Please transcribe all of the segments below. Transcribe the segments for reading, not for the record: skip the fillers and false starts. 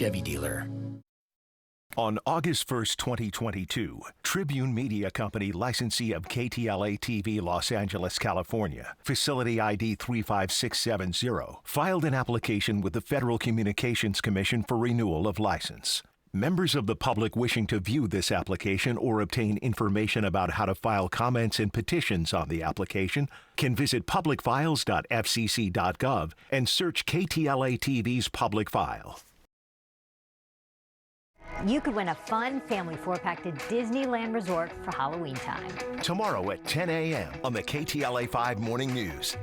Chevy dealer. On August 1st, 2022, Tribune Media Company, licensee of KTLA TV Los Angeles, California, facility ID 35670, filed an application with the Federal Communications Commission for renewal of license. Members of the public wishing to view this application or obtain information about how to file comments and petitions on the application can visit publicfiles.fcc.gov and search KTLA TV's public file. You could win a fun family four-pack to Disneyland Resort for Halloween time. Tomorrow at 10 a.m. on the KTLA 5 Morning News.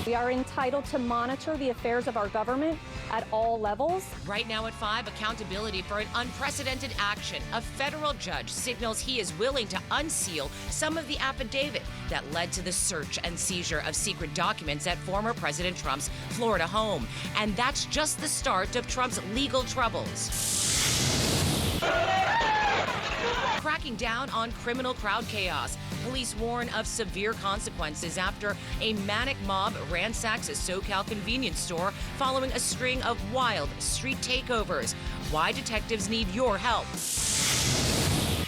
We are entitled to monitor the affairs of our government at all levels. Right now at 5, accountability for an unprecedented action. A federal judge signals he is willing to unseal some of the affidavit that led to the search and seizure of secret documents at former President Trump's Florida home. And that's just the start of Trump's legal troubles. Cracking down on criminal crowd chaos. Police warn of severe consequences after a manic mob ransacks a SoCal convenience store following a string of wild street takeovers. Why detectives need your help.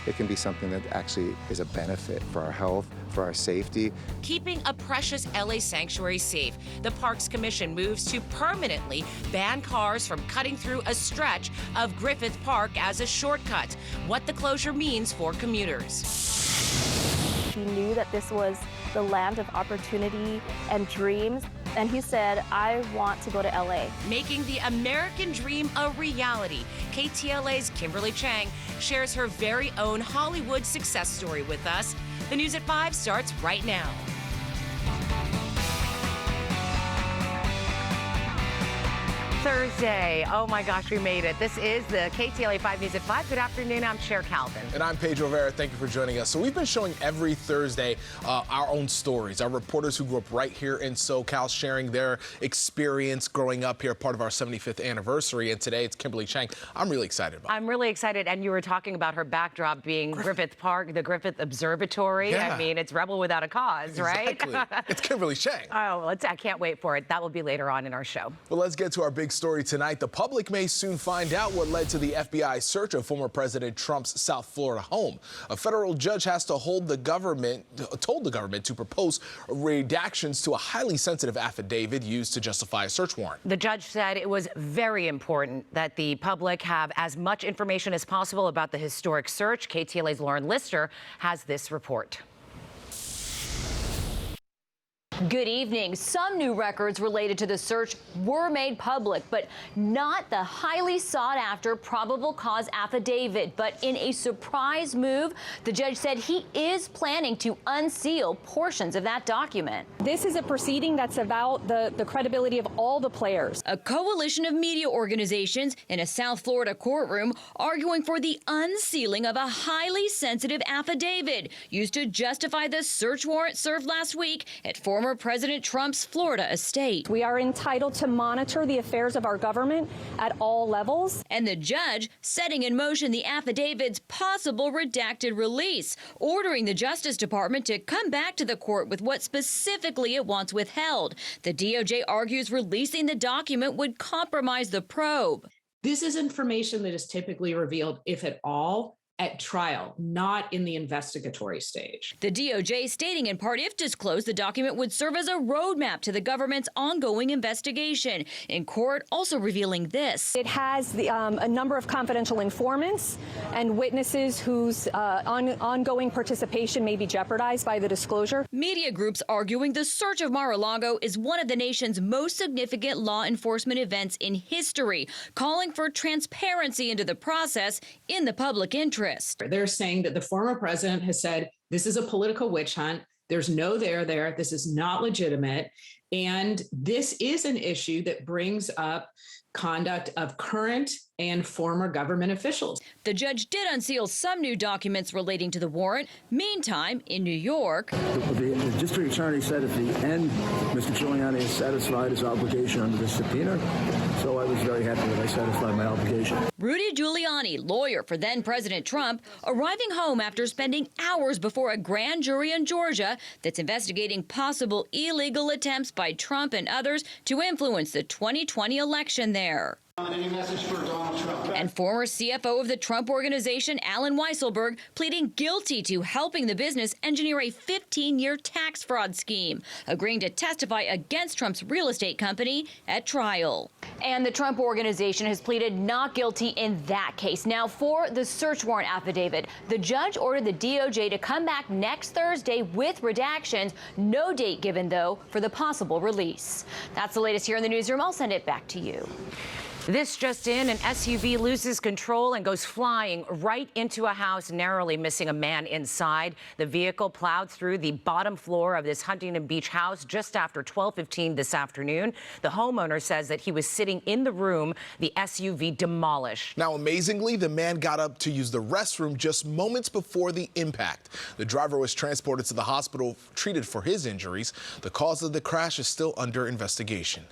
It can be something that actually is a benefit for our health, for our safety. Keeping a precious LA sanctuary safe, the Parks Commission moves to permanently ban cars from cutting through a stretch of Griffith Park as a shortcut. What the closure means for commuters. He knew that this was the land of opportunity and dreams, and he said, I want to go to LA. Making the American dream a reality. KTLA's Kimberly Chang shares her very own Hollywood success story with us. The News at 5 starts right now. Thursday. Oh my gosh, we made it. This is the KTLA 5 News at 5. Good afternoon, I'm Cher Calvin. And I'm Pedro Rivera. Thank you for joining us. So we've been showing every Thursday our own stories. Our reporters who grew up right here in SoCal sharing their experience growing up here, part of our 75th anniversary. And today it's Kimberly Chang. I'm really excited about it. I'm really excited. And you were talking about her backdrop being Griffith Park, the Griffith Observatory. Yeah. I mean, it's rebel without a cause, right? Exactly. It's Kimberly Chang. Oh, I can't wait for it. That will be later on in our show. Well, let's get to our big story tonight. The public may soon find out what led to the FBI search of former President Trump's South Florida home. A federal judge has to told the government to propose redactions to a highly sensitive affidavit used to justify a search warrant. The judge said it was very important that the public have as much information as possible about the historic search. KTLA's Lauren Lister has this report. Good evening. Some new records related to the search were made public, but not the highly sought after probable cause affidavit. But in a surprise move, the judge said he is planning to unseal portions of that document. This is a proceeding that's about the credibility of all the players. A coalition of media organizations in a South Florida courtroom arguing for the unsealing of a highly sensitive affidavit used to justify the search warrant served last week at former President Trump's Florida estate. We are entitled to monitor the affairs of our government at all levels. And the judge setting in motion the affidavit's possible redacted release, ordering the Justice Department to come back to the court with what specifically it wants withheld. The DOJ argues releasing the document would compromise the probe. This is information that is typically revealed, if at all, at trial, not in the investigatory stage. The DOJ stating in part, if disclosed, the document would serve as a roadmap to the government's ongoing investigation. In court, also revealing this. It has a number of confidential informants and witnesses whose ongoing participation may be jeopardized by the disclosure. Media groups arguing the search of Mar-a-Lago is one of the nation's most significant law enforcement events in history, calling for transparency into the process in the public interest. They're saying that the former president has said, this is a political witch hunt. There's no there. This is not legitimate. And this is an issue that brings up conduct of current and former government officials. The judge did unseal some new documents relating to the warrant. Meantime, in New York, the district attorney said at the end, Mr. Giuliani has satisfied his obligation under the subpoena. So I was very happy that I satisfied my obligation. Rudy Giuliani, lawyer for then President Trump, arriving home after spending hours before a grand jury in Georgia that's investigating possible illegal attempts by Trump and others to influence the 2020 election there. Any message for Donald Trump? And former CFO of the Trump Organization, Alan Weisselberg, pleading guilty to helping the business engineer a 15-year tax fraud scheme, agreeing to testify against Trump's real estate company at trial. And the Trump Organization has pleaded not guilty in that case. Now, for the search warrant affidavit, the judge ordered the DOJ to come back next Thursday with redactions. No date given, though, for the possible release. That's the latest here in the newsroom. I'll send it back to you. This just in, an SUV loses control and goes flying right into a house, narrowly missing a man inside. The vehicle plowed through the bottom floor of this Huntington Beach house just after 12:15 this afternoon. The homeowner says that he was sitting in the room the SUV demolished. Now, amazingly, the man got up to use the restroom just moments before the impact. The driver was transported to the hospital, treated for his injuries. The cause of the crash is still under investigation.